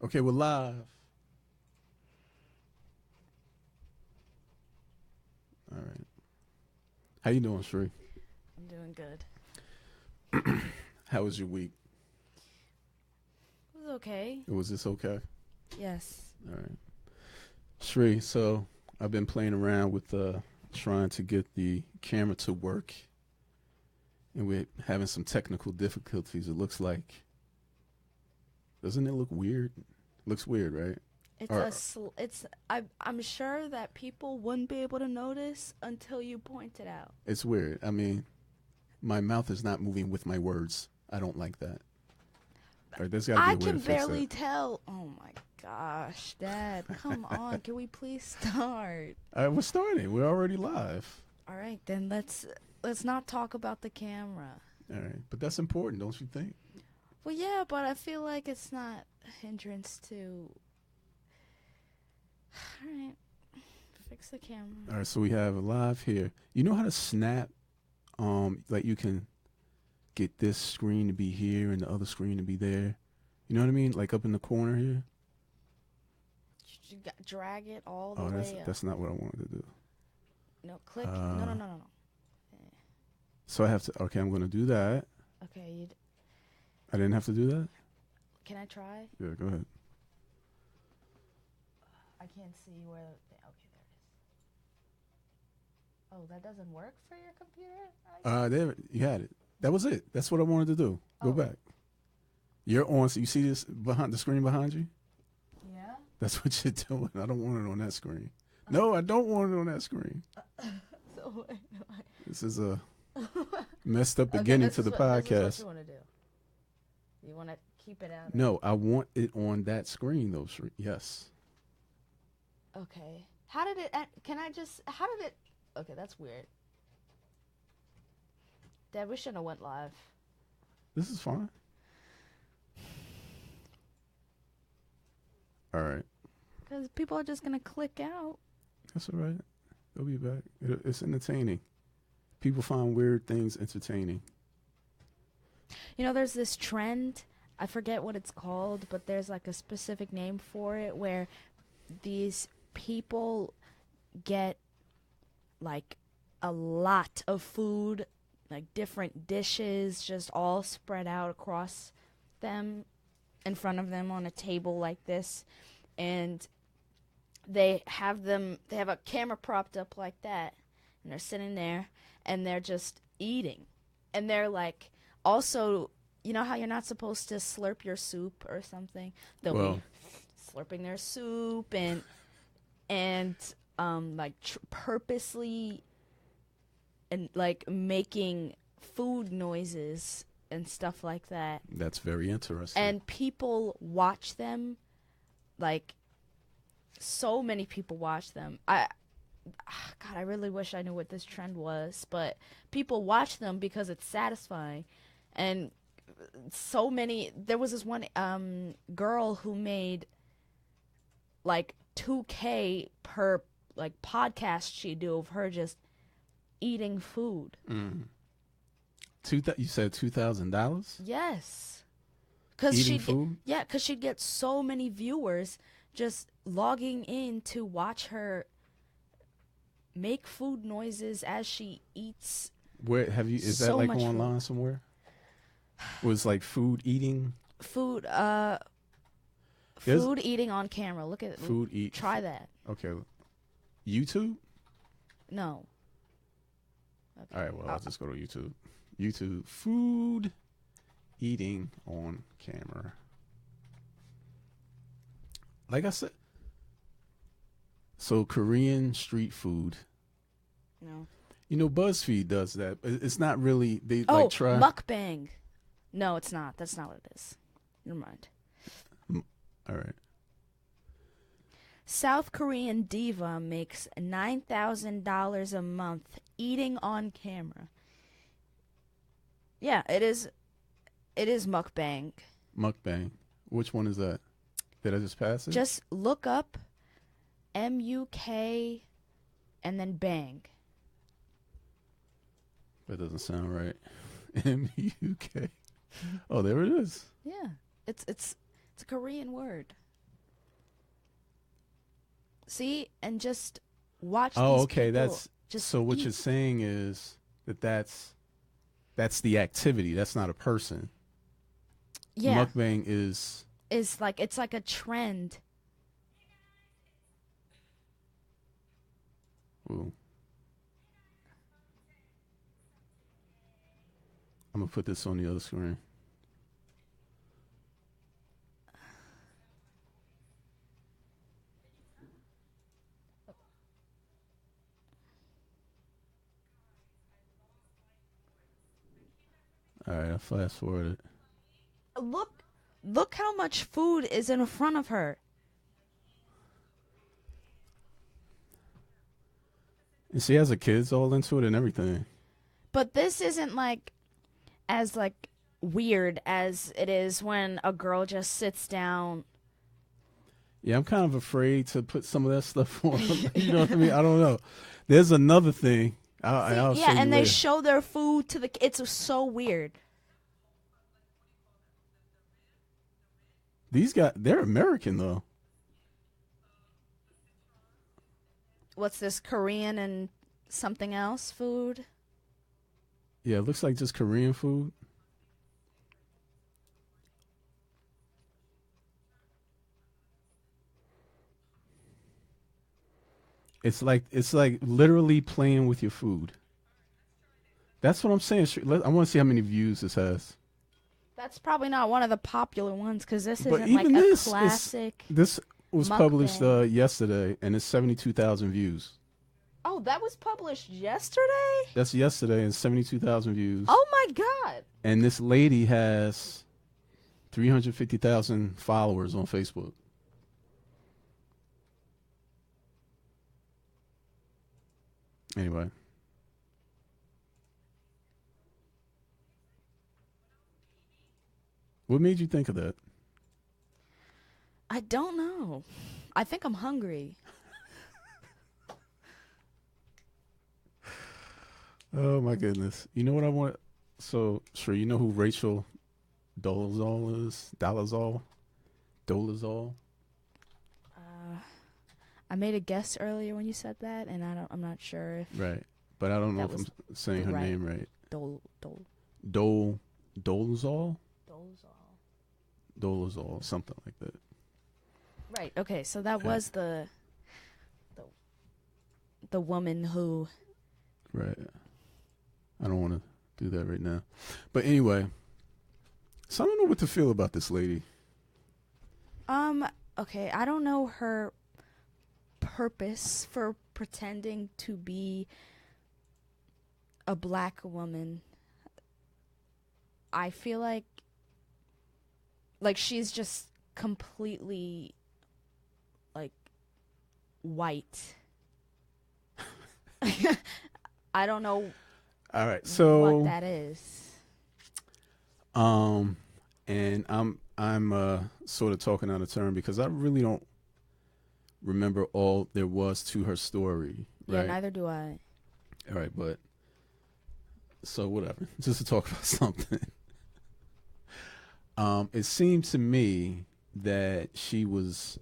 Okay, we're live. All right. How you doing, Shree? I'm doing good. How was your week? It was okay. Was this okay? Yes. All right. Shree, so I've been playing around with trying to get the camera to work, and we're having some technical difficulties. It looks like. Doesn't it look weird? Looks weird, right? Or, I'm sure that people wouldn't be able to notice until you point it out. it's weird. I mean, my mouth is not moving with my words. I don't like that. All right, there's got to be I a way to can fix barely that. tell. Oh my gosh, Dad, come on. Can we please start? All right, we're starting. We're already live. All right, then let's not talk about the camera. All right, but that's important, don't you think? Well, yeah, but I feel like it's not a hindrance to. All right, fix the camera. All right, so we have a live here. You know how to snap? Like you can get this screen to be here and the other screen to be there. You know what I mean? Like up in the corner here. Drag it all the Oh, way up. that's not what I wanted to do. No, click. No. So I have to. Okay, I'm gonna do that. Okay, I didn't have to do that. can I try? Yeah, go ahead. I can't see where. Okay, there it is. Oh, that doesn't work for your computer? There you had it. That was it. That's what I wanted to do. Go Oh. back. You're on. So you see this behind the screen behind you? Yeah. That's what you're doing. I don't want it on that screen. No, I don't want it on that screen. So wait, This is a messed up beginning to the podcast. This is what you want to do. You want to keep it out. No, I want it on that screen though. Yes. Okay. How did it? Can I just? How did it? Okay, that's weird. Dad, we shouldn't have went live. This is fine. All right. Because people are just gonna click out. That's all right. They'll be back. It's entertaining. People find weird things entertaining. You know, there's this trend. I forget what it's called, but there's like a specific name for it where these people get like a lot of food, like different dishes, just all spread out across them in front of them on a table like this. And they have a camera propped up like that, and they're sitting there and they're just eating. And they're like, also, you know how you're not supposed to slurp your soup or something? They'll be slurping their soup and like purposely and like making food noises and stuff like that. That's very interesting. And people watch them, like so many people watch them. God, I really wish I knew what this trend was, but people watch them because it's satisfying. And so many, there was this one girl who made like 2K per like podcast she'd do of her just eating food. You said $2,000? Yes. Eating food? Yeah, because she'd get so many viewers just logging in to watch her make food noises as she eats. Where have you? Is that So like much online food. somewhere? Was like food eating? Food, There's- food eating on camera. Look at Food eat. Try that. Okay. YouTube? No. Okay. All right, well, I'll just go to YouTube. YouTube food eating on camera. Like I said, so Korean street food. No. You know, BuzzFeed does that. It's not really. They Oh, like try. mukbang. No, it's not. That's not what it is. Never mind. All right. South Korean diva makes $9,000 a month eating on camera. Yeah, it is. It is mukbang. Mukbang. Which one is that? Did I just pass it? Just look up MUK and then bang. That doesn't sound right. MUK. Oh, there it is. Yeah, it's a Korean word. See, and just watch Oh, these okay. people That's just so. What eat. you're saying is that's the activity. That's not a person. Yeah, Mukbang is. is like it's like a trend. Ooh, I'm gonna put this on the other screen. All right, I fast forwarded. Look, look how much food is in front of her. And she has her kids all into it and everything. But this isn't like as like weird as it is when a girl just sits down. Yeah, I'm kind of afraid to put some of that stuff on. You know what I mean? I don't know. There's another thing. I'll Yeah, show you and they later. show their food to the. It's so weird. These guys, they're American though. What's this Korean and something else food? Yeah, it looks like just Korean food. It's like literally playing with your food. That's what I'm saying. I want to see how many views this has. That's probably not one of the popular ones because this But isn't like even a this classic. this was published Mukbang. yesterday, and it's 72,000 views. Oh, that was published yesterday? That's yesterday, and 72,000 views. Oh my god. And this lady has 350,000 followers on Facebook. Anyway, what made you think of that? I don't know. I think I'm hungry. Oh my goodness! You know what I want? So sure, you know who Rachel Dolezal is? Dolezal. I made a guess earlier when you said that, and I'm not sure if Right, but I don't know that if I'm was saying her right. name right. Dolezal. Dolezal, something like that. Right. Okay. So that Okay. was the woman who. Right. I don't want to do that right now, but anyway. So I don't know what to feel about this lady. Okay. I don't know her purpose for pretending to be a black woman. I feel like she's just completely like white. I don't know All right, so what that is. and I'm sort of talking out of turn because I really don't remember all there was to her story. Yeah, Right. neither do I. All right, but so whatever. Just to talk about something. It seemed to me that she was.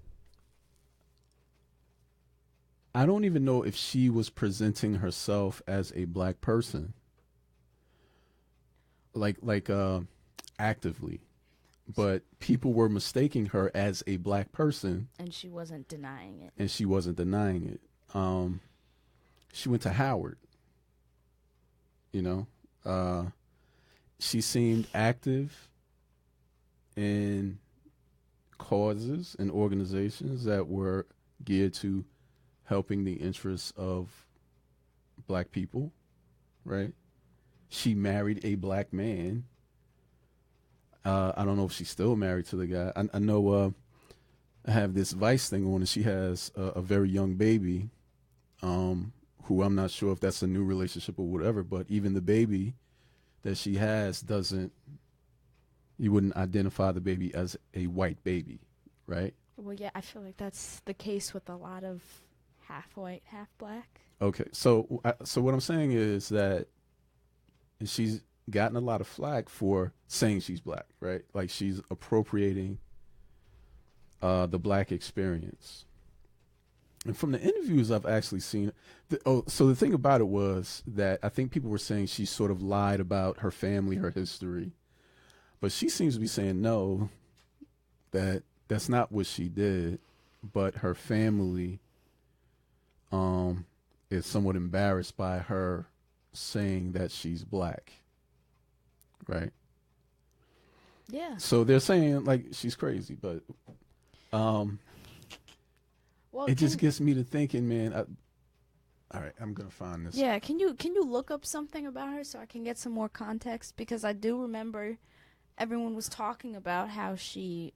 I don't even know if she was presenting herself as a black person, like actively, but people were mistaking her as a black person, And she wasn't denying it. and she wasn't denying it. She went to Howard. You know, she seemed active in causes and organizations that were geared to helping the interests of black people, right? She married a black man. I don't know if she's still married to the guy. I know I have this Vice thing on, and she has a very young baby, who I'm not sure if that's a new relationship or whatever, but even the baby that she has you wouldn't identify the baby as a white baby, right? Well, yeah, I feel like that's the case with a lot of half white, half black. Okay, so what I'm saying is that she's gotten a lot of flack for saying she's black, right? Like she's appropriating the black experience. And from the interviews I've actually seen, so the thing about it was that I think people were saying she sort of lied about her family, her history, but she seems to be saying no, that's not what she did, but her family is somewhat embarrassed by her saying that she's black, right? Yeah. So they're saying like she's crazy, but Well, it just gets me to thinking, man. All right, I'm gonna find this. yeah. Can you look up something about her so I can get some more context? Because I do remember everyone was talking about how she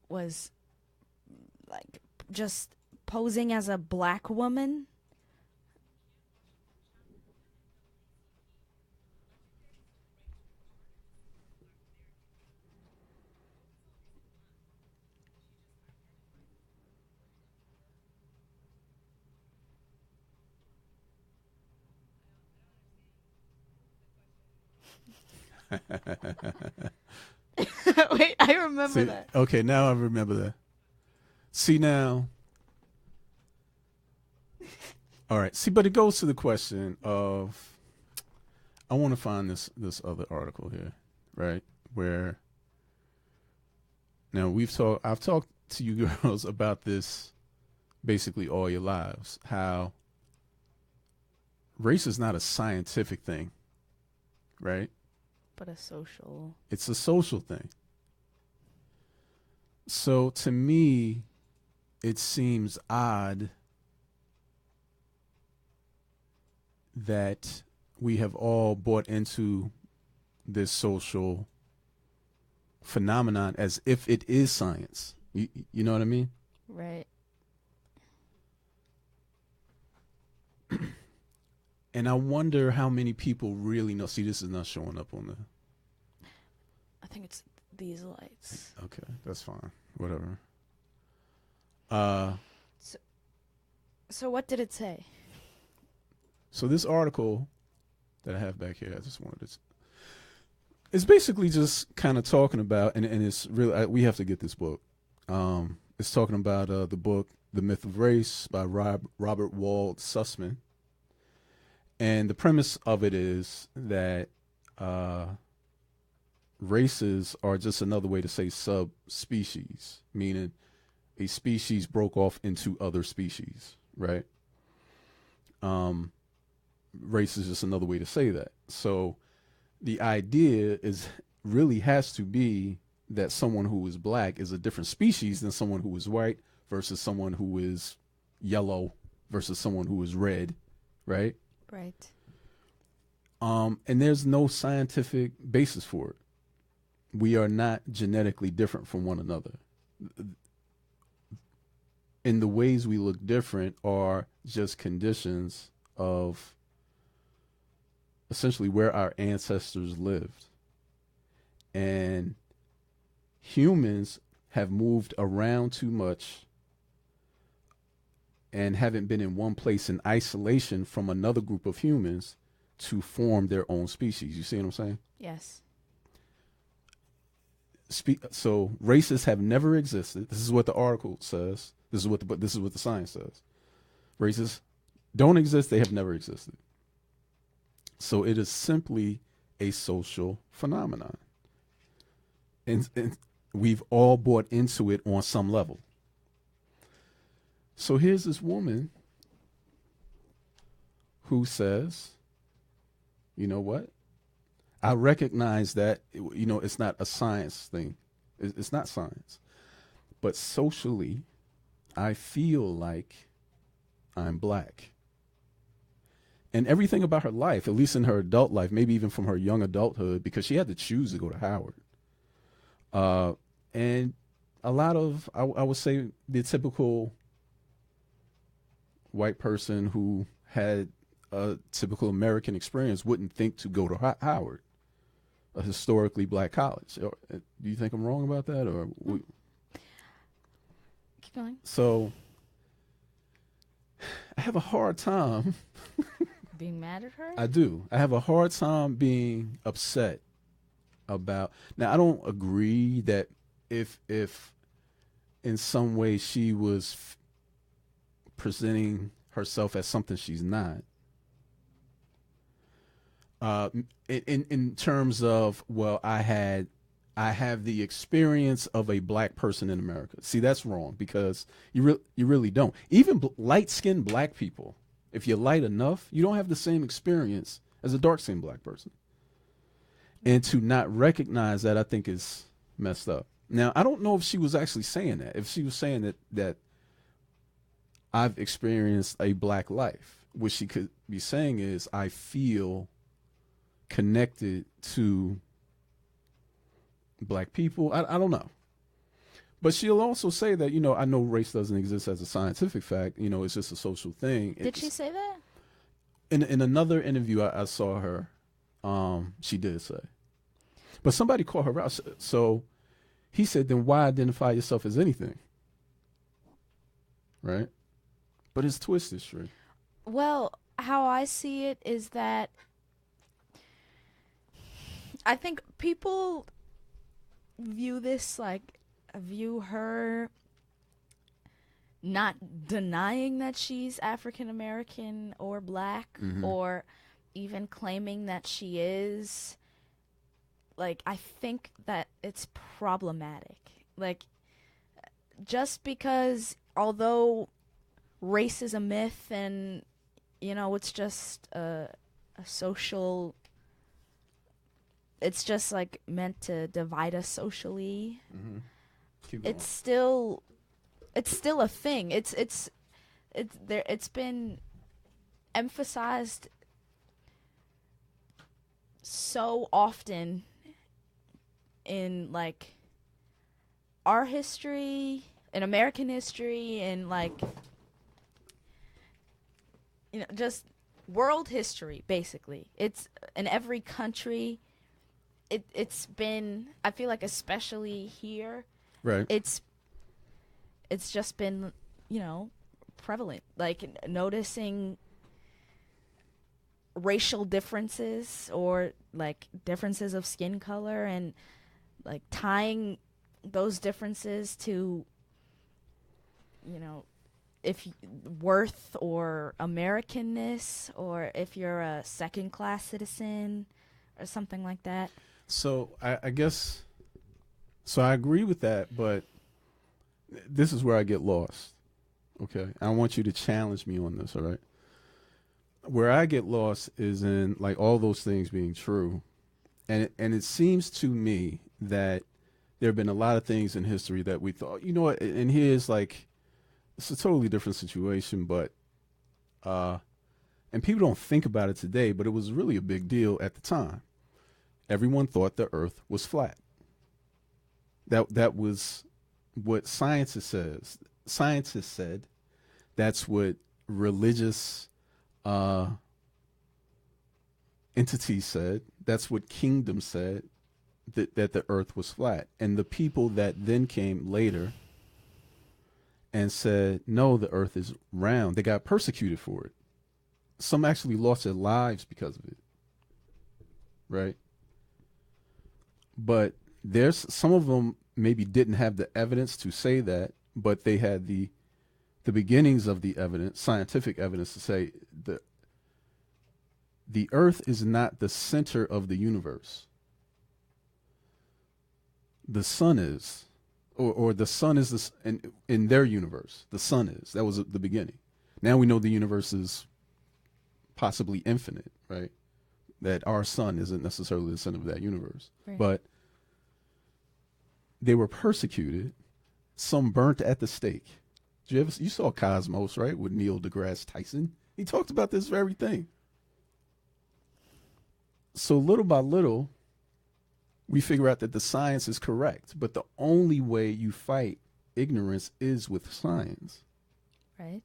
was like just posing as a black woman. Wait, I remember See, that. okay, now I remember that. See now. All right. See, but it goes to the question of I want to find this other article here, right? Where now I've talked to you girls about this basically all your lives. How race is not a scientific thing, right? But a social. It's a social thing. So to me, it seems odd that we have all bought into this social phenomenon as if it is science. You know what I mean? Right. And I wonder how many people really know. See, this is not showing up on the. I think it's these lights. Okay, that's fine. Whatever. So what did it say? So this article that I have back here, I just wanted to. It's basically just kind of talking about, and it's really we have to get this book. It's talking about the book "The Myth of Race" by Robert Wald Sussman, and the premise of it is that races are just another way to say subspecies, meaning a species broke off into other species, right? Race is just another way to say that. So the idea is really has to be that someone who is black is a different species than someone who is white versus someone who is yellow versus someone who is red, right? Right. And there's no scientific basis for it. We are not genetically different from one another. And the ways we look different are just conditions of essentially where our ancestors lived. And humans have moved around too much and haven't been in one place in isolation from another group of humans to form their own species. You see what I'm saying? Yes. So races have never existed. This is what the article says. This is what the science says. Races don't exist. They have never existed. So it is simply a social phenomenon. And we've all bought into it on some level. So here's this woman who says, you know what? I recognize that, it's not a science thing. It's not science. But socially, I feel like I'm black. And everything about her life, at least in her adult life, maybe even from her young adulthood, because she had to choose to go to Howard. And a lot of, I would say, the typical white person who had a typical American experience wouldn't think to go to Howard, a historically black college. Do you think I'm wrong about that? Or Keep going. So I have a hard time. Being mad at her? I do. I have a hard time being upset about. Now, I don't agree that if in some way she was presenting herself as something she's not. In terms of, well, I have the experience of a black person in America. See, that's wrong because you really don't. Even light-skinned black people, if you're light enough, you don't have the same experience as a dark-skinned black person. And to not recognize that, I think, is messed up. Now, I don't know if she was actually saying that. If she was saying that I've experienced a black life, what she could be saying is I feel connected to black people. I don't know. But she'll also say that, I know race doesn't exist as a scientific fact. It's just a social thing. Did she say that? In another interview I saw her, she did say. But somebody called her out. So he said, then why identify yourself as anything? Right? But it's twisted, Shree. Well, how I see it is that I think people view her not denying that she's African American or black, or even claiming that she is. Like, I think that it's problematic. Like, just because, although race is a myth and, it's just a social, it's just like meant to divide us socially. It's still a thing. It's been emphasized so often in like our history, in American history, and like just world history. Basically, it's in every country. It's been, I feel like, especially here, right? It's just been prevalent, like noticing racial differences or like differences of skin color and like tying those differences to if worth or Americanness, or if you're a second class citizen or something like that. So I guess, so I agree with that, but this is where I get lost. Okay, I want you to challenge me on this. All right. Where I get lost is in like all those things being true, and it seems to me that there have been a lot of things in history that we thought, what, and here's like, it's a totally different situation, but and people don't think about it today, but it was really a big deal at the time. Everyone thought the earth was flat. That was what scientists said. That's what religious entities said. That's what kingdoms said, that the earth was flat. And the people that then came later and said, no, the earth is round, they got persecuted for it. Some actually lost their lives because of it. Right? But there's some of them maybe didn't have the evidence to say that, but they had the beginnings of the evidence, scientific evidence, to say the earth is not the center of the universe. The sun is, or the sun is in their universe. The sun is. That was the beginning. Now we know the universe is possibly infinite, right? That our sun isn't necessarily the center of that universe. Right. But they were persecuted, some burnt at the stake. You saw Cosmos, right, with Neil deGrasse Tyson? He talked about this very thing. So little by little, we figure out that the science is correct, but the only way you fight ignorance is with science. Right.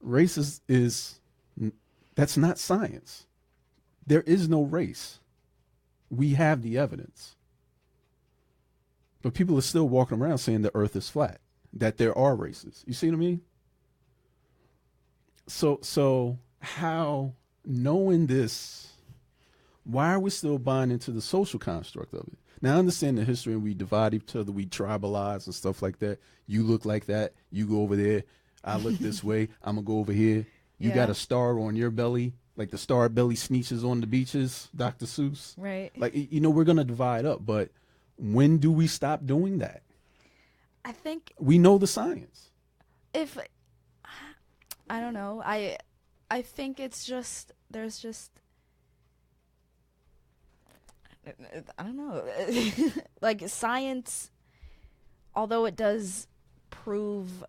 Race is that's not science. There is no race. We have the evidence. But people are still walking around saying the earth is flat, that there are races. You see what I mean? So how, knowing this, why are we still buying into the social construct of it? Now I understand the history and we divide each other, we tribalize and stuff like that. You look like that, you go over there. I look this way, I'm gonna go over here. You got a star on your belly, like the star belly sneeches on the beaches, Dr. Seuss. Right. Like, you know, we're gonna divide up, but when do we stop doing that? I think We know the science. if I don't know, I think it's just there's just I don't know. Like science, although it does prove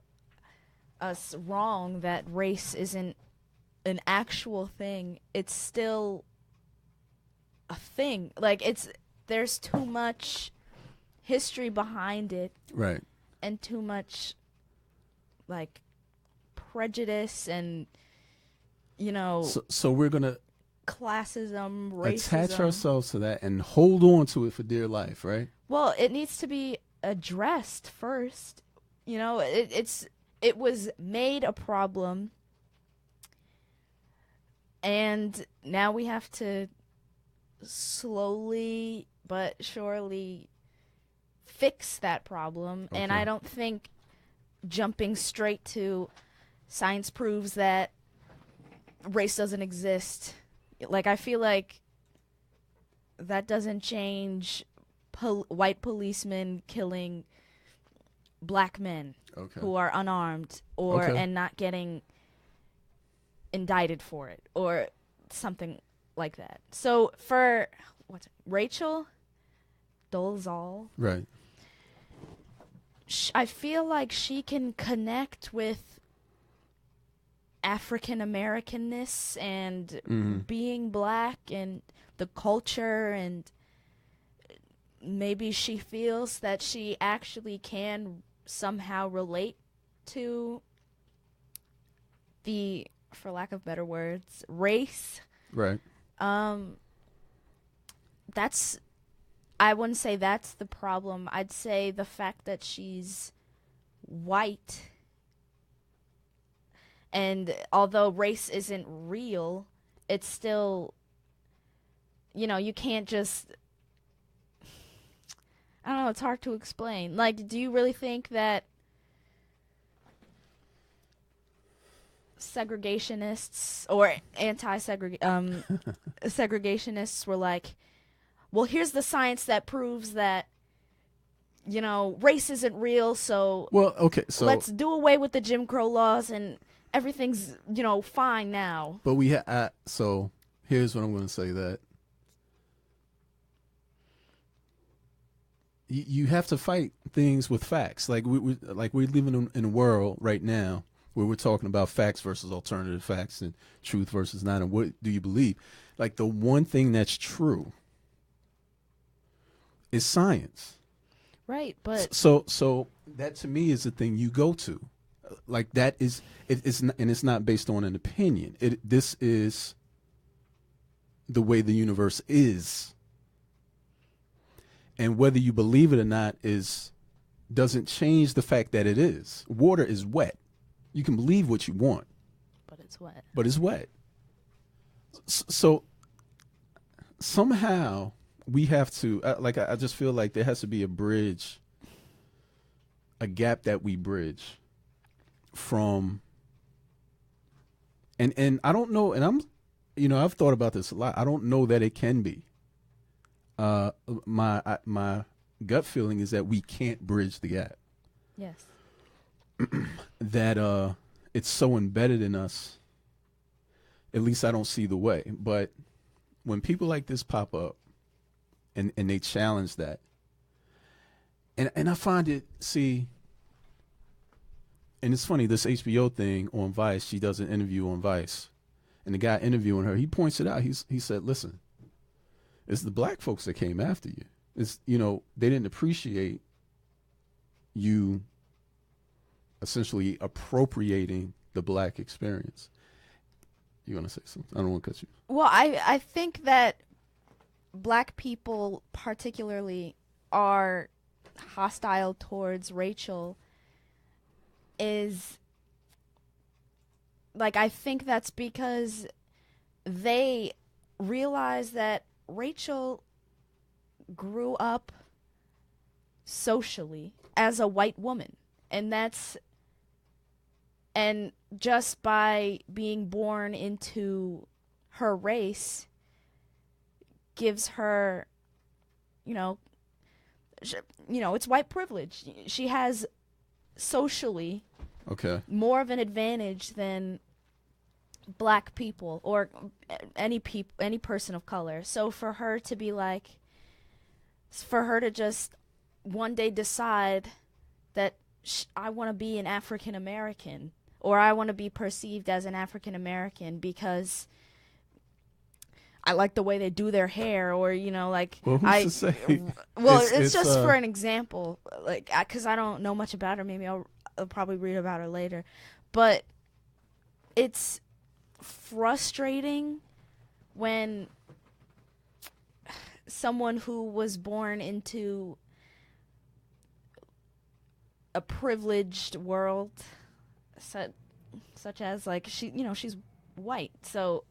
us wrong that race isn't an actual thing, it's still a thing. Like there's too much history behind it. Right. And too much like prejudice and so we're gonna classism, racism. attach ourselves to that and hold on to it for dear life, right? Well, it needs to be addressed first. You know, it was made a problem, and now we have to slowly but surely fix that problem. Okay. And I don't think jumping straight to science proves that race doesn't exist. Like, I feel like that doesn't change white policemen killing black men who are unarmed and not getting indicted for it or something like that. So for Rachel Dolezal, right? I feel like she can connect with African Americanness and being black and the culture, and maybe she feels that she actually can somehow relate to the, for lack of better words, race. Right. I wouldn't say that's the problem. I'd say the fact that she's white, and although race isn't real, it's still, you can't just, I don't know, it's hard to explain. Like, do you really think that segregationists or segregationists were like, well, here's the science that proves that, race isn't real, so let's do away with the Jim Crow laws and everything's, fine now. But so here's what I'm going to say, that you have to fight things with facts. Like we're living in a world right now where we're talking about facts versus alternative facts and truth versus not, and what do you believe? Like, the one thing that's true is science. Right, but so that to me is the thing you go to. Like, that is it's not, and it's not based on an opinion. This is the way the universe is. And whether you believe it or not doesn't change the fact that it is. Water is wet. You can believe what you want, but it's wet. But it's wet. So somehow we have to, I just feel like there has to be a gap that we bridge from, and I don't know, and I've thought about this a lot. I don't know that it can be. My gut feeling is that we can't bridge the gap. Yes. That it's so embedded in us. At least I don't see the way. But when people like this pop up and they challenge that, and I find it, and it's funny, this HBO thing on Vice, she does an interview on Vice, and the guy interviewing her, he points it out. He said, listen, it's the black folks that came after you. It's, they didn't appreciate you essentially appropriating the black experience. You want to say something? I don't want to cut you. Well, I think that black people particularly are hostile towards Rachel is, like, I think that's because they realize that Rachel grew up socially as a white woman. And just by being born into her race gives her, it's white privilege. She has socially more of an advantage than black people or any person of color. So for her to just one day decide that I want to be an African American, or I want to be perceived as an African American because I like the way they do their hair, or Well, who's to say? Well, it's just for an example, because I don't know much about her. Maybe I'll probably read about her later, but it's frustrating when someone who was born into a privileged world, such as she's white, so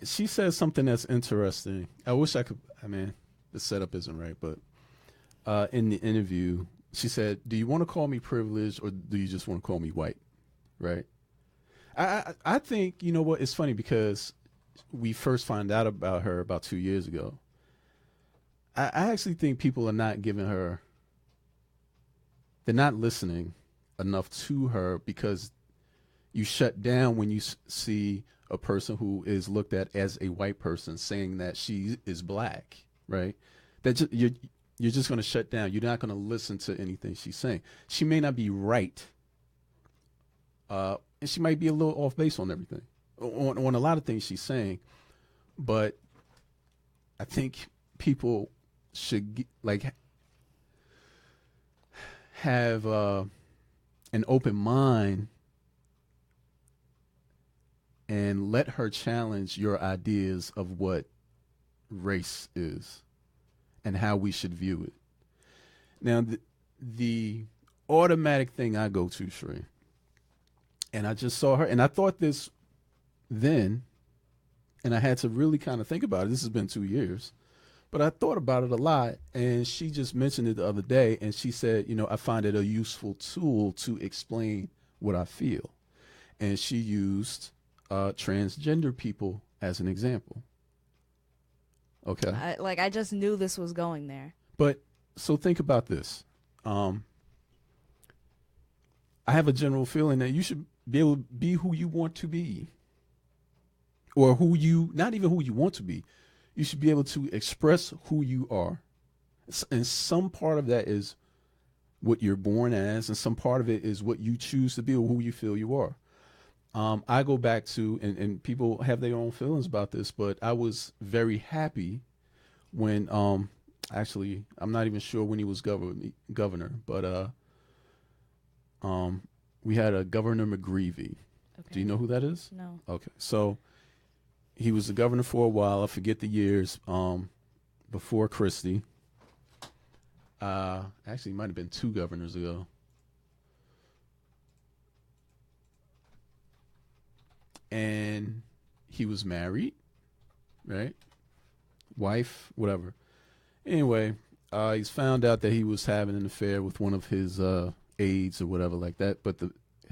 she says something that's interesting. I wish I could. I mean, the setup isn't right, but in the interview, she said, "Do you want to call me privileged, or do you just want to call me white?" Right. I think, you know what? It's funny because we first found out about her about 2 years ago. I actually think people are not giving her. They're not listening enough to her because you shut down when you see a person who is looked at as a white person saying that she is black, right? You're just going to shut down. You're not going to listen to anything she's saying. She may not be right, and she might be a little off base on everything, on a lot of things she's saying. But I think people should have an open mind and let her challenge your ideas of what race is and how we should view it. Now, the automatic thing I go to, Shree, and I just saw her, and I thought this then, and I had to really kind of think about it. This has been 2 years, but I thought about it a lot, and she just mentioned it the other day, and she said, I find it a useful tool to explain what I feel. And she used transgender people as an example. Okay. I just knew this was going there. But so think about this. I have a general feeling that you should be able to be who you want to be, or not even who you want to be. You should be able to express who you are. And some part of that is what you're born as, and some part of it is what you choose to be or who you feel you are. I go back to, and people have their own feelings about this, but I was very happy when, actually, I'm not even sure when he was governor, but we had a Governor McGreevey. Okay. Do you know who that is? No. Okay. So he was the governor for a while. I forget the years, before Christie. Actually, it might have been 2 governors ago. And he was married, right? Wife, whatever. Anyway, he's found out that he was having an affair with one of his aides or whatever like that, but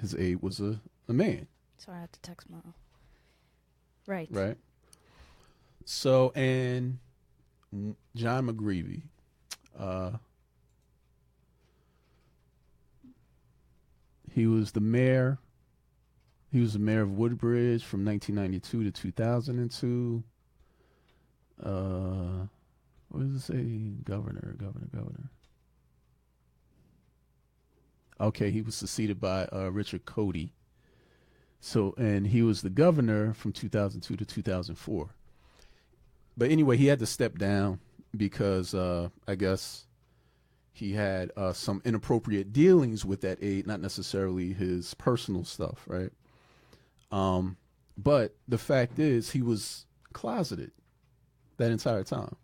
his aide was a man. Sorry, I had to text Mom. Right. Right. So, and John McGreevey, he was the mayor. He was the mayor of Woodbridge from 1992 to 2002. What does it say? Governor. Okay, he was succeeded by Richard Cody. So, and he was the governor from 2002 to 2004. But anyway, he had to step down because I guess he had some inappropriate dealings with that aide, not necessarily his personal stuff, right? But the fact is, he was closeted that entire time,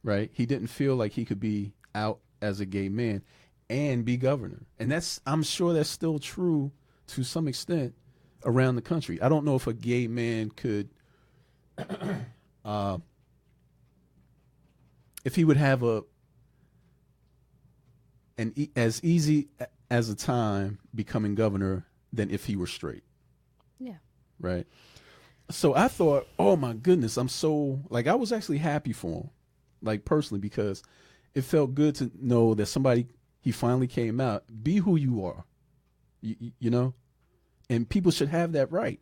right? He didn't feel like he could be out as a gay man and be governor. And I'm sure that's still true to some extent around the country. I don't know if a gay man could, if he would have as easy as a time becoming governor than if he were straight. Yeah. Right. So I thought, oh my goodness, I'm so like I was actually happy for him, like personally, because it felt good to know that he finally came out. Be who you are, you know, and people should have that right.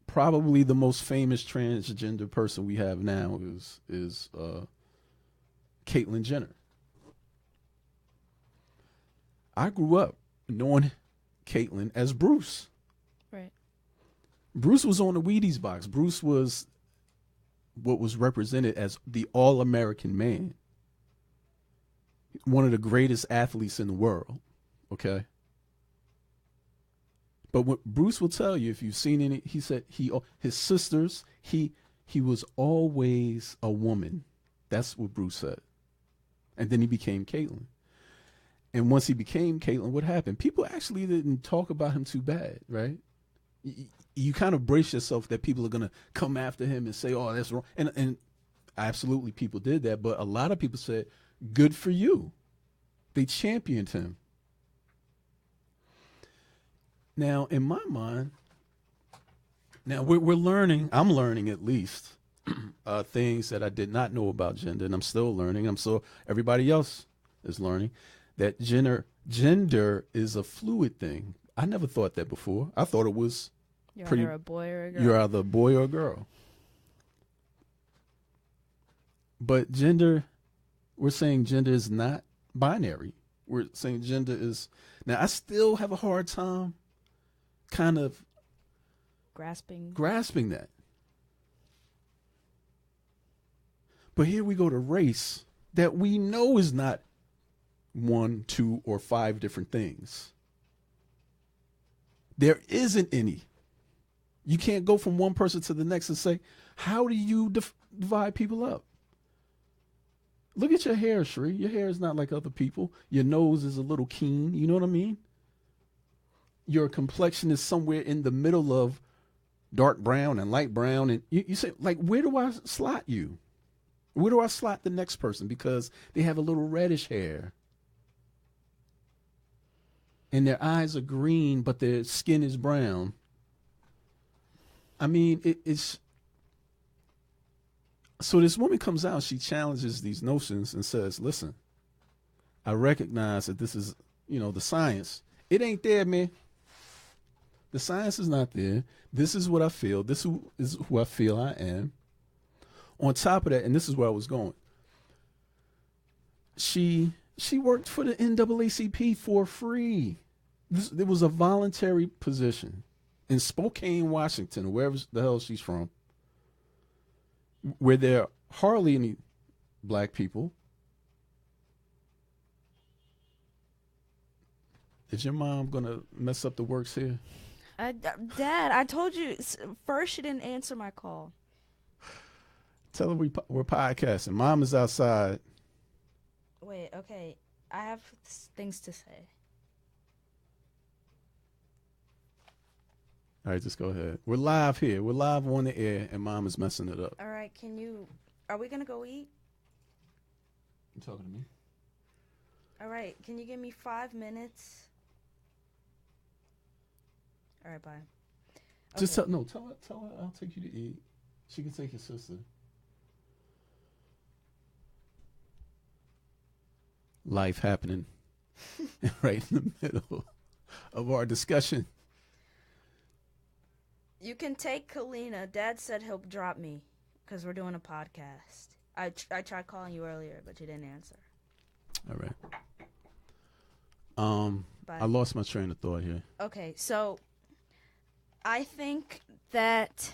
Probably the most famous transgender person we have now is Caitlyn Jenner. I grew up knowing Caitlyn as Bruce. Right. Bruce was on the Wheaties box. Bruce was what was represented as the all-American man. One of the greatest athletes in the world. Okay. But what Bruce will tell you, if you've seen any, he said his sisters, he was always a woman. That's what Bruce said. And then he became Caitlyn. And once he became Caitlyn, what happened? People actually didn't talk about him too bad, right? You kind of brace yourself that people are going to come after him and say, oh, that's wrong. And absolutely people did that. But a lot of people said, good for you. They championed him. Now, in my mind, now we're learning, I'm learning at least, things that I did not know about gender, and I'm still learning. Everybody else is learning that gender is a fluid thing. I never thought that before. I thought it was You're either a boy or a girl. You're either a boy or a girl. But we're saying gender is not binary. We're saying gender is, now I still have a hard time kind of grasping that. But here we go to race that we know is not 1, 2, or 5 different things. There isn't any. You can't go from one person to the next and say, how do you divide people up? Look at your hair, Shree. Your hair is not like other people. Your nose is a little keen. You know what I mean? Your complexion is somewhere in the middle of dark brown and light brown. And you say, like, where do I slot you? Where do I slot the next person? Because they have a little reddish hair. And their eyes are green, but their skin is brown. I mean, it's... So this woman comes out, she challenges these notions and says, listen, I recognize that this is, the science. It ain't there, man. The science is not there. This is what I feel. This is who I feel I am. On top of that, and this is where I was going, she worked for the NAACP for free. It was a voluntary position in Spokane, Washington, or wherever the hell she's from, where there are hardly any black people. Is your mom going to mess up the works here? Dad, I told you first she didn't answer my call. Tell her we're podcasting. Mom is outside. Wait, okay. I have things to say. All right, just go ahead. We're live here. We're live on the air, and Mom is messing it up. All right, are we going to go eat? You talking to me? All right, can you give me 5 minutes? All right, bye. Okay. Just tell her I'll take you to eat. She can take your sister. Life happening right in the middle of our discussion. You can take Kalina. Dad said he'll drop me because we're doing a podcast. I tried calling you earlier, but you didn't answer. All right. I lost my train of thought here. Okay, so I think that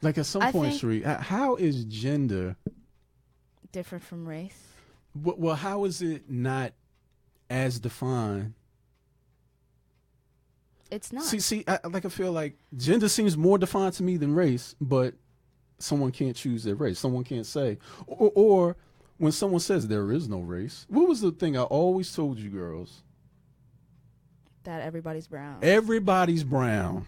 like at some point, Sheree, how is gender different from race? Well, how is it not as defined? It's not. I feel like gender seems more defined to me than race, but someone can't choose their race. Someone can't say, or when someone says there is no race, what was the thing I always told you girls? That everybody's brown. Everybody's brown.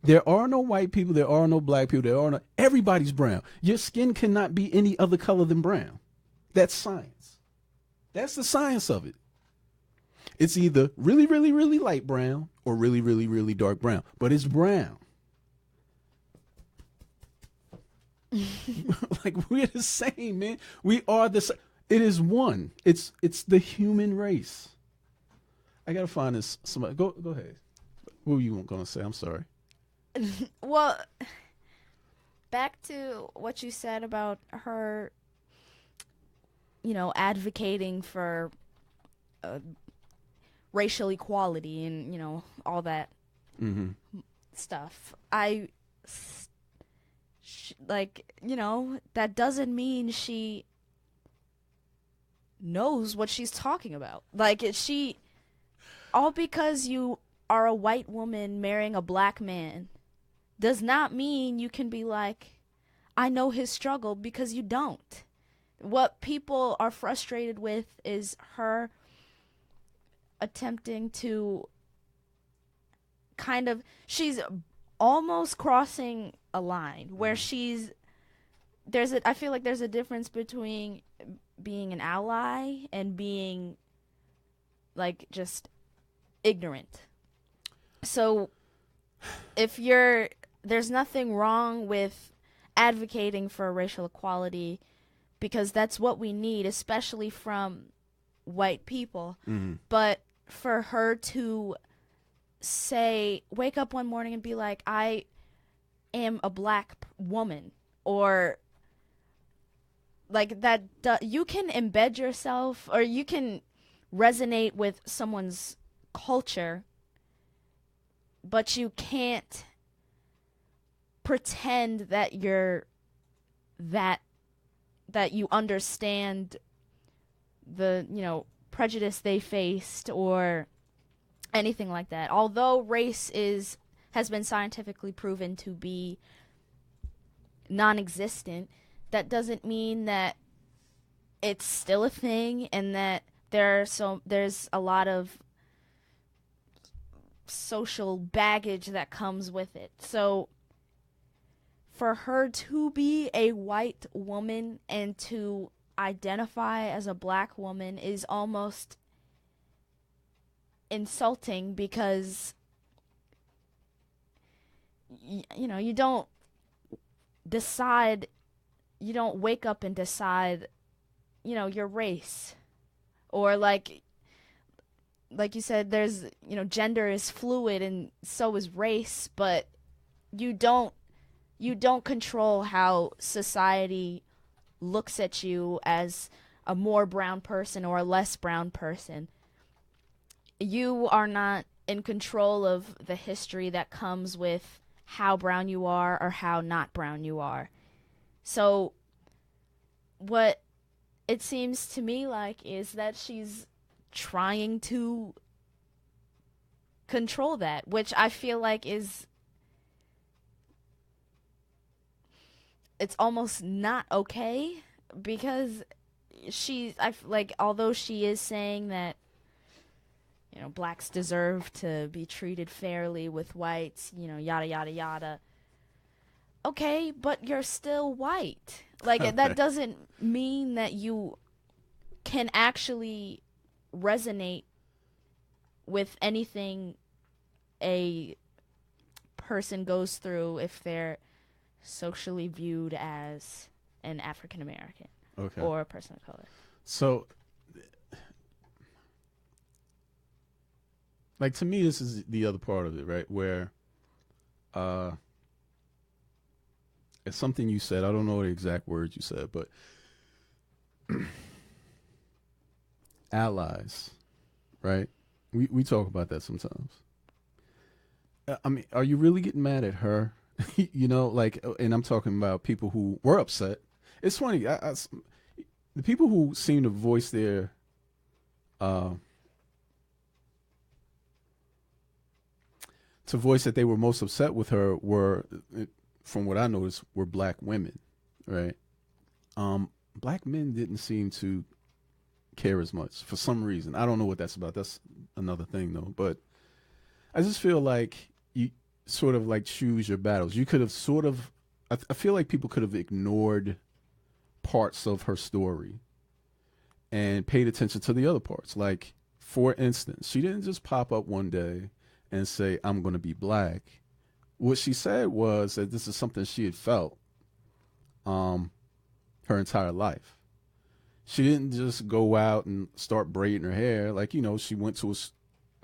There are no white people. There are no black people. There are no. Everybody's brown. Your skin cannot be any other color than brown. That's science. That's the science of it. It's either really, really, really light brown or really, really, really dark brown. But it's brown. Like, we're the same, man. We are the same. It is one. It's the human race. I gotta find this. Somebody, go ahead. What were you gonna say? I'm sorry. Well, back to what you said about her, advocating for racial equality and, all that stuff. That doesn't mean she knows what she's talking about. Like, all because you are a white woman marrying a black man does not mean you can be like, I know his struggle, because you don't. What people are frustrated with is her attempting to she's almost crossing a line where I feel like there's a difference between being an ally and being like just ignorant. So there's nothing wrong with advocating for racial equality, because that's what we need, especially from white people. But for her to wake up one morning and be like, I am a black woman, or like that, you can embed yourself, or you can resonate with someone's culture, but you can't pretend that that you understand the prejudice they faced or anything like that. Although race has been scientifically proven to be non-existent, that doesn't mean that it's still a thing, and that there's a lot of social baggage that comes with it. So for her to be a white woman and to identify as a black woman is almost insulting, because you don't wake up and decide your race, or like you said, there's gender is fluid and so is race, but you don't control how society looks at you as a more brown person or a less brown person. You are not in control of the history that comes with how brown you are or how not brown you are. So what it seems to me like is that she's trying to control that, which I feel like it's almost not okay, because although she is saying that blacks deserve to be treated fairly with whites, yada yada yada. Okay, but you're still white. Like, that doesn't mean that you can actually resonate with anything a person goes through if they're socially viewed as an African American or a person of color. So, like, to me, this is the other part of it, right? Where it's something you said. I don't know the exact words you said, but allies, right? We talk about that sometimes. I mean, are you really getting mad at her? And I'm talking about people who were upset. It's funny. The people who seem to voice their that they were most upset with her were, from what I noticed, were black women, right? Black men didn't seem to care as much for some reason. I don't know what that's about. That's another thing, though. But I just feel like sort of like choose your battles. You could have sort of, I feel like people could have ignored parts of her story and paid attention to the other parts. Like, for instance, she didn't just pop up one day and say, I'm going to be black. What she said was that this is something she had felt her entire life. She didn't just go out and start braiding her hair. Like, you know, she went to a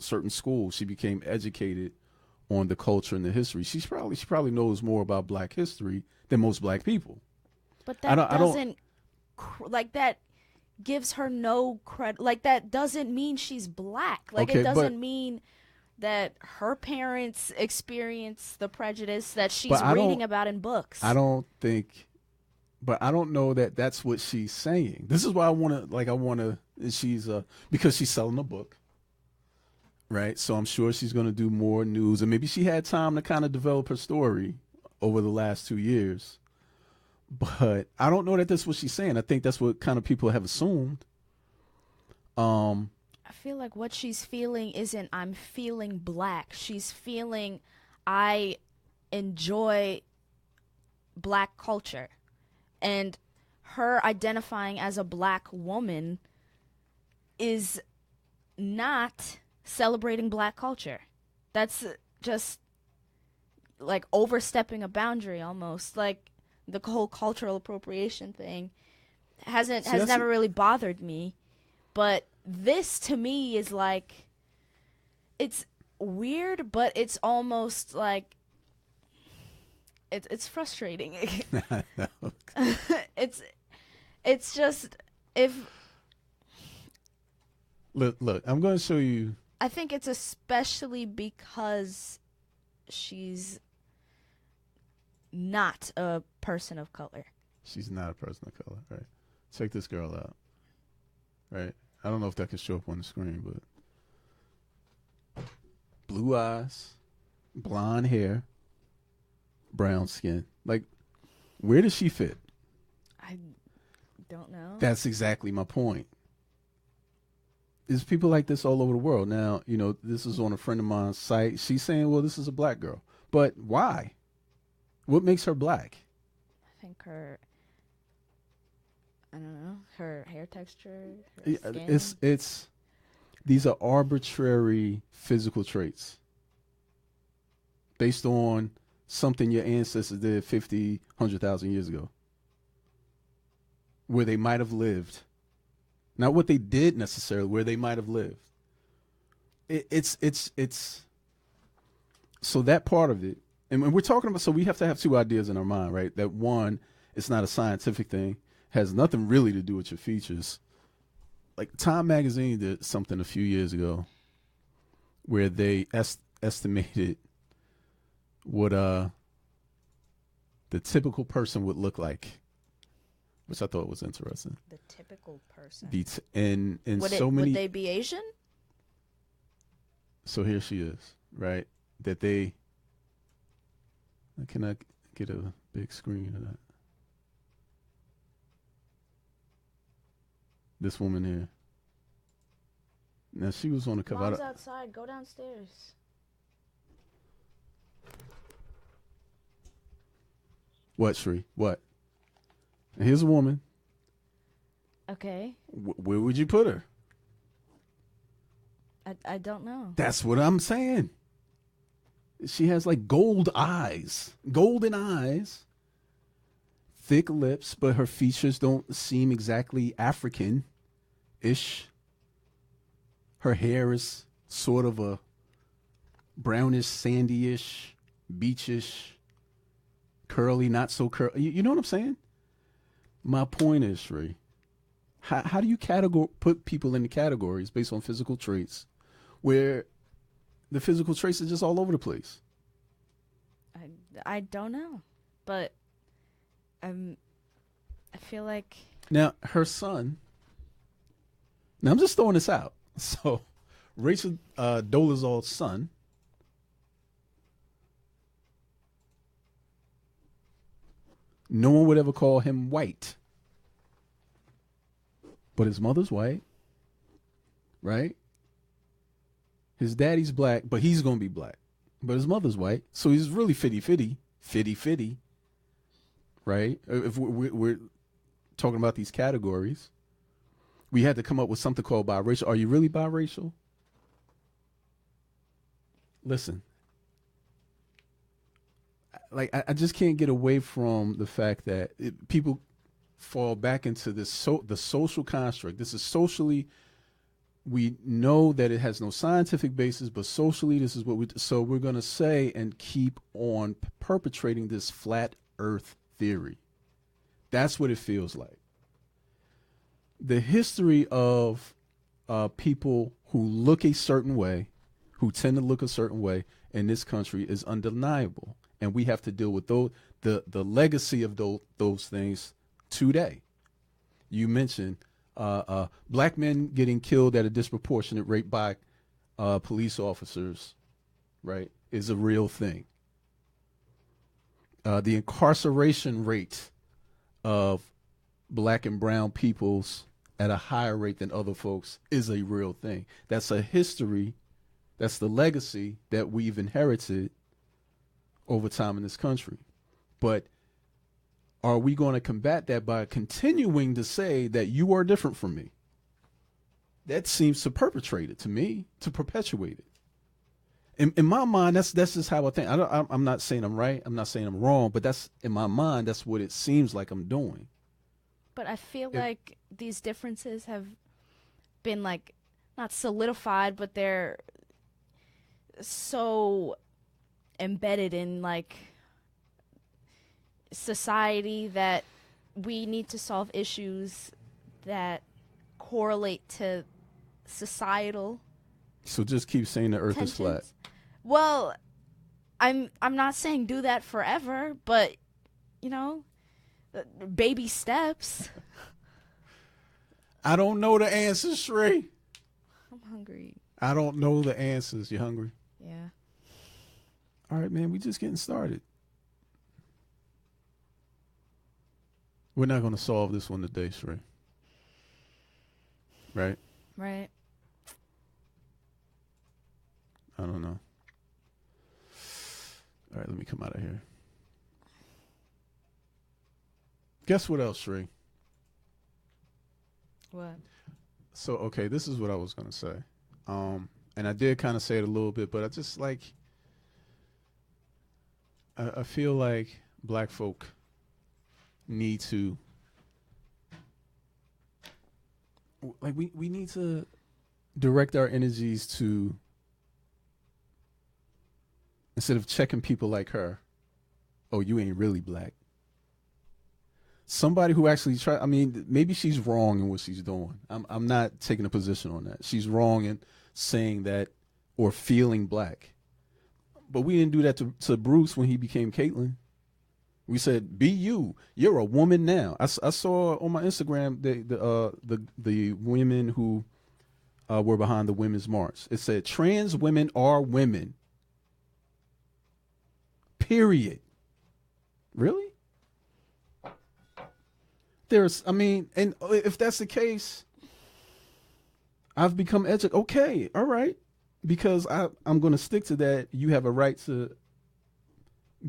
certain school. She became educated on the culture and the history. She probably knows more about black history than most black people. But that like that gives her no credit. Like, that doesn't mean she's black. Like, Okay, it doesn't mean that her parents experienced the prejudice that she's reading about in books. I don't think, but I don't know that that's what she's saying. This is why she's, because she's selling a book, right? So I'm sure she's going to do more news, and maybe she had time to kind of develop her story over the last 2 years. But I don't know that that's what she's saying. I think that's what kind of people have assumed. I feel like what she's feeling isn't I'm feeling black. She's feeling I enjoy black culture. And her identifying as a black woman is not celebrating black culture. That's just like overstepping a boundary almost. Like, the whole cultural appropriation thing has never really bothered me. But this, to me, is like, it's weird, but it's almost like, it's frustrating. It's just, if... Look, I'm going to show you. I think it's especially because she's not a person of color. She's not a person of color, right? Check this girl out, right? I don't know if that can show up on the screen, but blue eyes, blonde hair, brown skin. Like, where does she fit? I don't know. That's exactly my point. There's people like this all over the world. Now, you know, this is on a friend of mine's site. She's saying, well, this is a black girl. But why? What makes her black? I think her hair texture, her skin. It's these are arbitrary physical traits based on something your ancestors did 50, 100,000 years ago, where they might have lived. Not what they did necessarily, where they might have lived. It's so that part of it, and when we're talking about, so we have to have two ideas in our mind, right? That one, it's not a scientific thing, has nothing really to do with your features. Like, Time Magazine did something a few years ago where they estimated what the typical person would look like, which I thought was interesting. The typical person. Would they be Asian? So here she is, right? Can I get a big screen of that? This woman here. Now, she was on the cover. Mom's outside. Go downstairs. What, Shree? What? And here's a woman. Okay. Where would you put her? I don't know. That's what I'm saying. She has like golden eyes, thick lips, but her features don't seem exactly African-ish. Her hair is sort of a brownish, sandy-ish, beachish, curly, not so curly. You know what I'm saying? My point is, Shree, how do you put people into categories based on physical traits where the physical traits are just all over the place? I don't know, but I feel like... Now, her son... Now, I'm just throwing this out. So, Rachel Dolezal's son... No one would ever call him white. But his mother's white. Right? His daddy's black, but he's going to be black. but his mother's white. So he's really fitty, right? If we're talking about these categories, we had to come up with something called biracial. Are you really biracial? Listen, like I just can't get away from the fact that people fall back into this the social construct. This is socially, we know that it has no scientific basis, but socially this is what we're going to say and keep on perpetrating this flat earth theory. That's what it feels like. The history of people who look a certain way, who tend to look a certain way in this country is undeniable. And we have to deal with the legacy of those things today. You mentioned black men getting killed at a disproportionate rate by police officers, right, is a real thing. The incarceration rate of black and brown peoples at a higher rate than other folks is a real thing. That's a history. That's the legacy that we've inherited over time in this country. But are we going to combat that by continuing to say that you are different from me? That seems to perpetrate it to me, to perpetuate it. In my mind, that's just how I think. I'm not saying I'm right. I'm not saying I'm wrong, but that's in my mind. That's what it seems like I'm doing. But I feel like these differences have been like not solidified, but they're so embedded in like society that we need to solve issues that correlate to societal. So just keep saying the earth tensions. is flat. Well, I'm not saying do that forever, but you know, baby steps. I don't know the answers, Shrey. I'm hungry. I don't know the answers. You hungry? Yeah. All right, man. We just getting started. We're not going to solve this one today, Shrey. Right? Right. I don't know. All right, let me come out of here. Guess what else, Shrey? What? So, okay, this is what I was going to say. And I did kind of say it a little bit, but I just like, I feel like black folk need to, like, we need to direct our energies to, instead of checking people like her, oh, you ain't really black. Somebody who actually I mean, maybe she's wrong in what she's doing. I'm not taking a position on that. She's wrong in saying that or feeling black. But we didn't do that to Bruce when he became Caitlyn. We said, be you. You're a woman now. I saw on my Instagram the women who were behind the Women's March. It said, trans women are women. Period. Really? And if that's the case, I've become educated. Okay, all right. Because I'm going to stick to that. You have a right to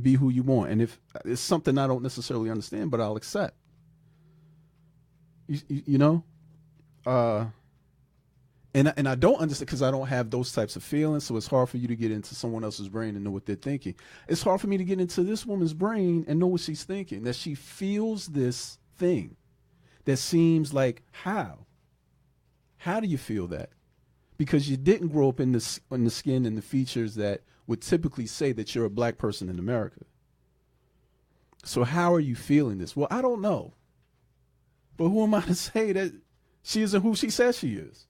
be who you want. And if it's something I don't necessarily understand, but I'll accept. You know? And I don't understand because I don't have those types of feelings. So it's hard for you to get into someone else's brain and know what they're thinking. It's hard for me to get into this woman's brain and know what she's thinking, that she feels this thing that seems like, how do you feel that? Because you didn't grow up in the skin and the features that would typically say that you're a black person in America. So how are you feeling this? Well, I don't know. But who am I to say that she isn't who she says she is?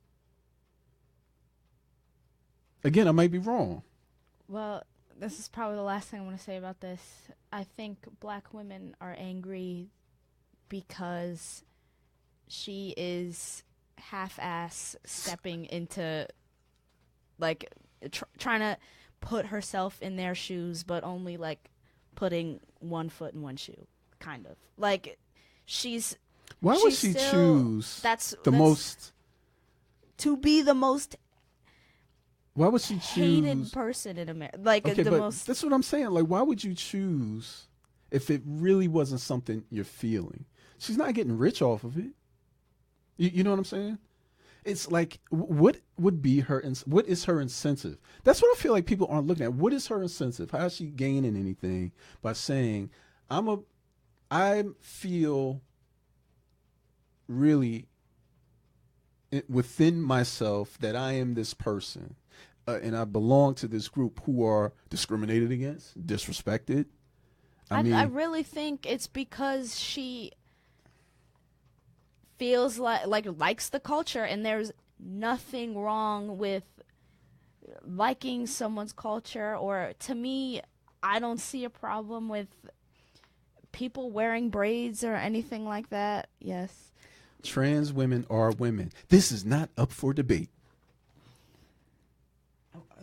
Again, I might be wrong. Well, this is probably the last thing I want to say about this. I think black women are angry because she is half-ass stepping into, like, trying to put herself in their shoes, but only, like, putting one foot in one shoe, kind of. Like, Why would she choose that's most... To be the most Why would she hated choose? person in America. Like Okay, the but most. that's what I'm saying. Like, why would you choose if it really wasn't something you're feeling? She's not getting rich off of it. You know what I'm saying? It's like, what would be her? What is her incentive? That's what I feel like people aren't looking at. What is her incentive? How is she gaining anything by saying, I feel really within myself that I am this person, and I belong to this group who are discriminated against, disrespected. I really think it's because she feels like likes the culture, and there's nothing wrong with liking someone's culture. Or to me, I don't see a problem with people wearing braids or anything like that. Yes. Trans women are women. This is not up for debate.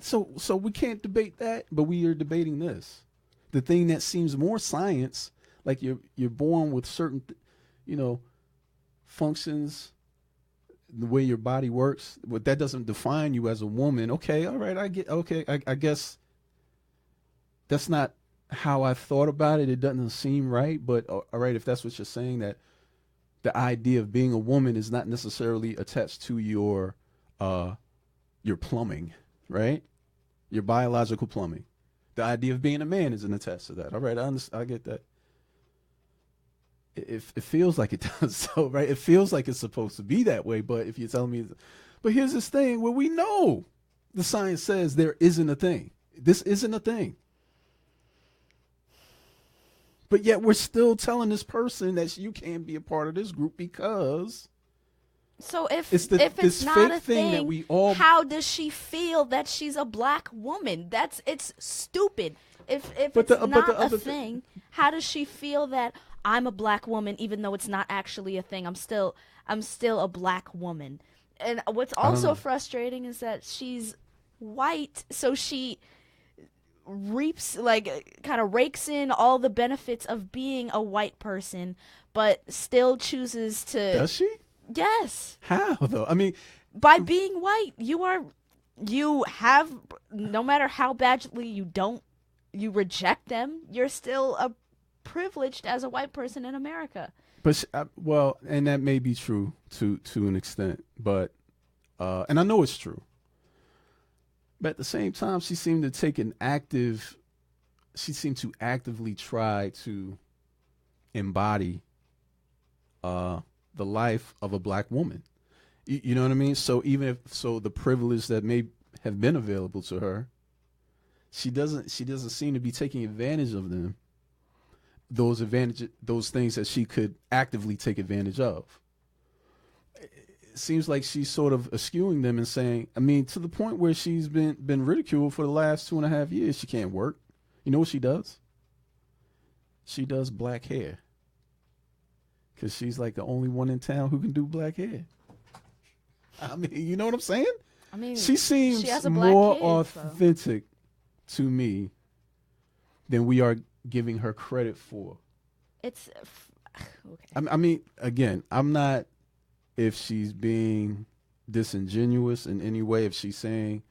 So we can't debate that, but we are debating this. The thing that seems more science, like you're born with certain, functions, the way your body works, but that doesn't define you as a woman. Okay, all right, I guess that's not how I thought about it. It doesn't seem right, but all right, if that's what you're saying, that the idea of being a woman is not necessarily attached to your plumbing, right? Your biological plumbing. The idea of being a man isn't attached to that. All right, I get that. It feels like it does so, right? It feels like it's supposed to be that way, but if you're telling me, but here's this thing where we know the science says there isn't a thing. This isn't a thing. But yet we're still telling this person that you can't be a part of this group because. So if it's not a thing, that we all, how does she feel that she's a black woman? It's stupid. If it's not a thing, how does she feel that I'm a black woman even though it's not actually a thing? I'm still a black woman. And what's also frustrating is that she's white, so she reaps, kind of rakes in all the benefits of being a white person, but still chooses to. Does she? Yes. How though? I mean, by being white, you have, no matter how badly you reject them, you're still privileged as a white person in America. But well, and that may be true to an extent, but and I know it's true. But at the same time, she seemed to actively try to embody the life of a black woman. You know what I mean? So the privilege that may have been available to her, she doesn't seem to be taking advantage of them. Those things that she could actively take advantage of. It seems like she's sort of eschewing them and saying, I mean, to the point where she's been ridiculed for the last 2.5 years. She can't work. You know what she does? She does black hair. Because she's like the only one in town who can do black hair. I mean, you know what I'm saying? I mean, she seems more authentic to me than we are giving her credit for. It's okay. I mean, again, I'm not, if she's being disingenuous in any way, if she's saying,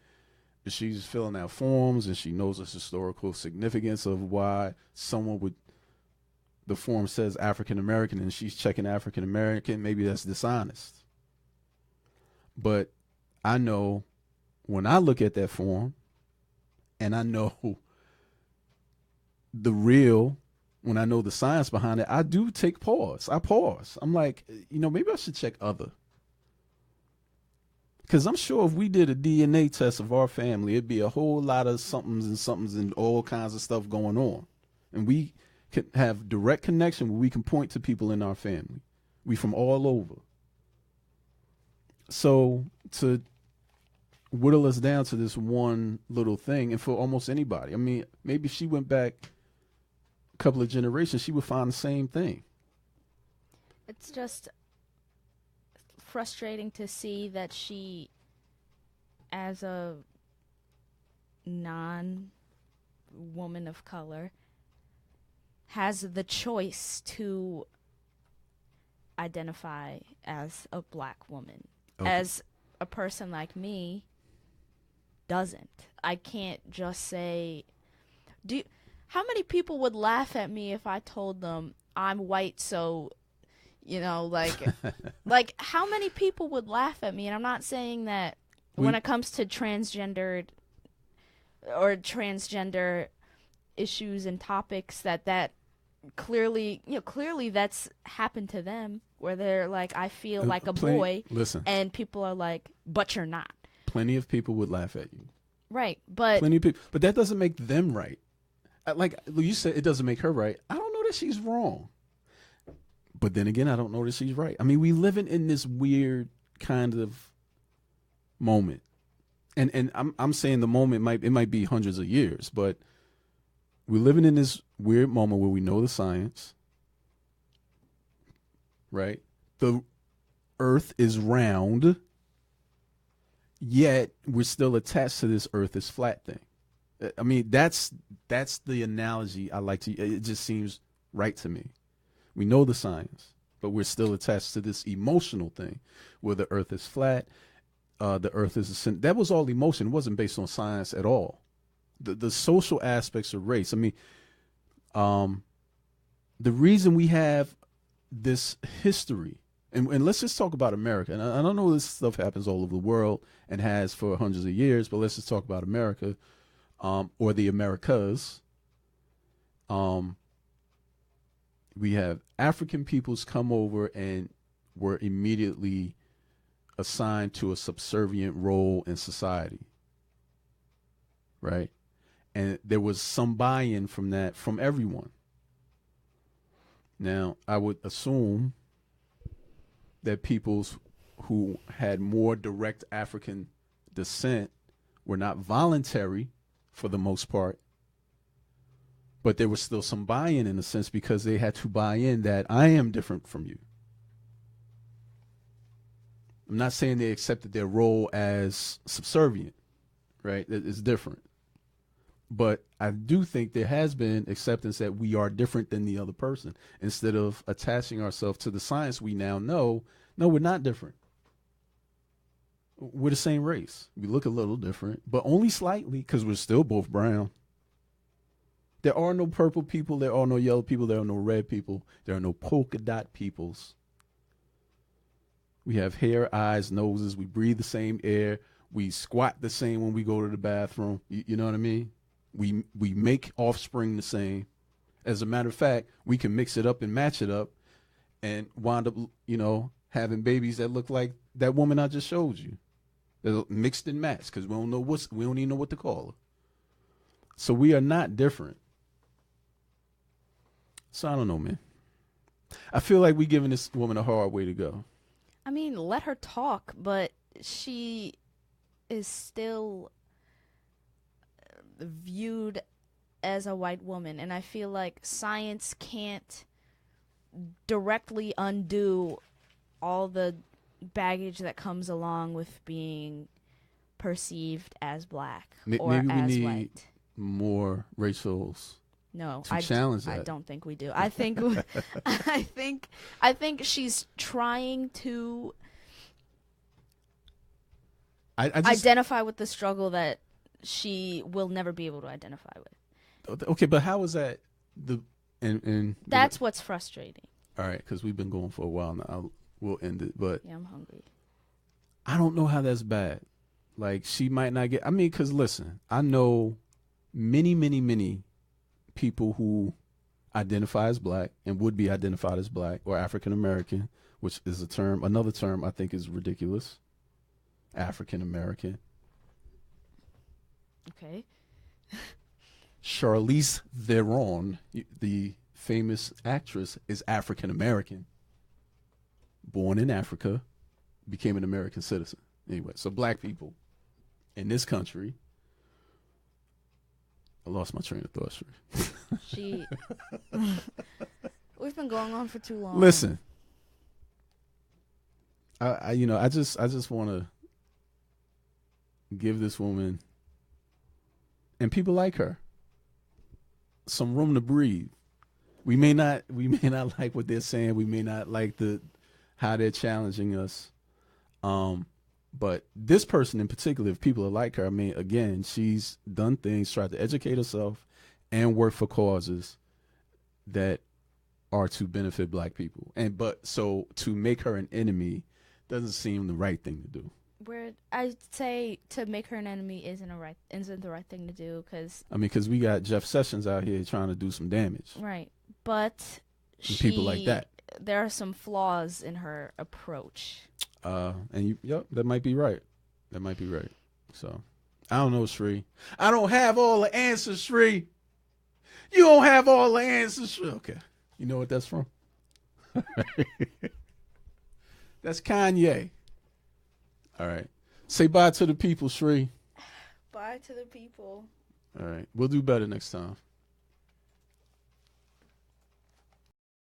if she's filling out forms and she knows the historical significance of why someone would, the form says African American and she's checking African American, maybe that's dishonest. But I know when I look at that form and I know the real, when I know the science behind it, I do take pause. I pause. I'm like, maybe I should check other. Because I'm sure if we did a DNA test of our family, it'd be a whole lot of somethings and all kinds of stuff going on. And we could have direct connection where we can point to people in our family. We from all over. So to whittle us down to this one little thing, and for almost anybody, I mean, maybe if she went back a couple of generations, she would find the same thing. It's just frustrating to see that she, as a non-woman of color, has the choice to identify as a black woman. Okay. As a person like me, doesn't. I can't just say, how many people would laugh at me if I told them I'm white, so, like how many people would laugh at me? And I'm not saying that when it comes to transgender issues and topics that clearly that's happened to them, where they're like, I feel like a boy. Listen. And people are like, but you're not. Plenty of people would laugh at you. Right, but plenty of people, but that doesn't make them right. Like you said, it doesn't make her right. I don't know that she's wrong, but then again, I don't know that she's right. I mean, we living in this weird kind of moment, and I'm saying the moment might be hundreds of years, but we're living in this weird moment where we know the science, right? The Earth is round. Yet we're still attached to this Earth is flat thing. I mean, that's the analogy I like to. It just seems right to me. We know the science, but we're still attached to this emotional thing, where the Earth is flat. The Earth is that was all emotion. It wasn't based on science at all. The social aspects of race. I mean, the reason we have this history. And let's just talk about America. And I don't know this stuff happens all over the world and has for hundreds of years, but let's just talk about America, or the Americas. We have African peoples come over and were immediately assigned to a subservient role in society, right? And there was some buy-in from that from everyone. Now, I would assume that peoples who had more direct African descent were not voluntary for the most part, but there was still some buy-in a sense, because they had to buy in that I am different from you. I'm not saying they accepted their role as subservient, right? It's different. But I do think there has been acceptance that we are different than the other person. Instead of attaching ourselves to the science, we now know, no, we're not different. We're the same race. We look a little different, but only slightly, because we're still both brown. There are no purple people. There are no yellow people. There are no red people. There are no polka dot peoples. We have hair, eyes, noses. We breathe the same air. We squat the same when we go to the bathroom. You know what I mean? We make offspring the same. As a matter of fact, we can mix it up and match it up and wind up, having babies that look like that woman I just showed you. They're mixed and matched, because we don't even know what to call her. So we are not different. So I don't know, man. I feel like we're giving this woman a hard way to go. I mean, let her talk, but she is still viewed as a white woman, and I feel like science can't directly undo all the baggage that comes along with being perceived as black or maybe we as need white. More racials. No, to challenge that. I don't think we do. I think I think she's trying to identify with the struggle that she will never be able to identify with. Okay, but how is that that's what's frustrating. All right, because we've been going for a while now. We'll end it, but yeah, I'm hungry. I don't know how that's bad. Like, she might not get. I mean, because listen, I know many, many, many people who identify as black and would be identified as black or African American, which is another term I think is ridiculous. African American. Okay. Charlize Theron, the famous actress, is African American. Born in Africa, became an American citizen. Anyway, so black people in this country. I lost my train of thought. We've been going on for too long. Listen, I just want to give this woman and people like her some room to breathe. We may not like what they're saying. We may not like how they're challenging us. But this person in particular, if people are like her, I mean, again, she's done things, tried to educate herself and work for causes that are to benefit black people. But so to make her an enemy doesn't seem the right thing to do. Where I'd say to make her an enemy isn't the right thing to do, because because we got Jeff Sessions out here trying to do some damage. Right, but people like that. There are some flaws in her approach. That might be right. That might be right. So I don't know, Shree. I don't have all the answers, Shree. You don't have all the answers, Shree. Okay, you know what that's from? That's Kanye. All right. Say bye to the people, Shree. Bye to the people. All right. We'll do better next time.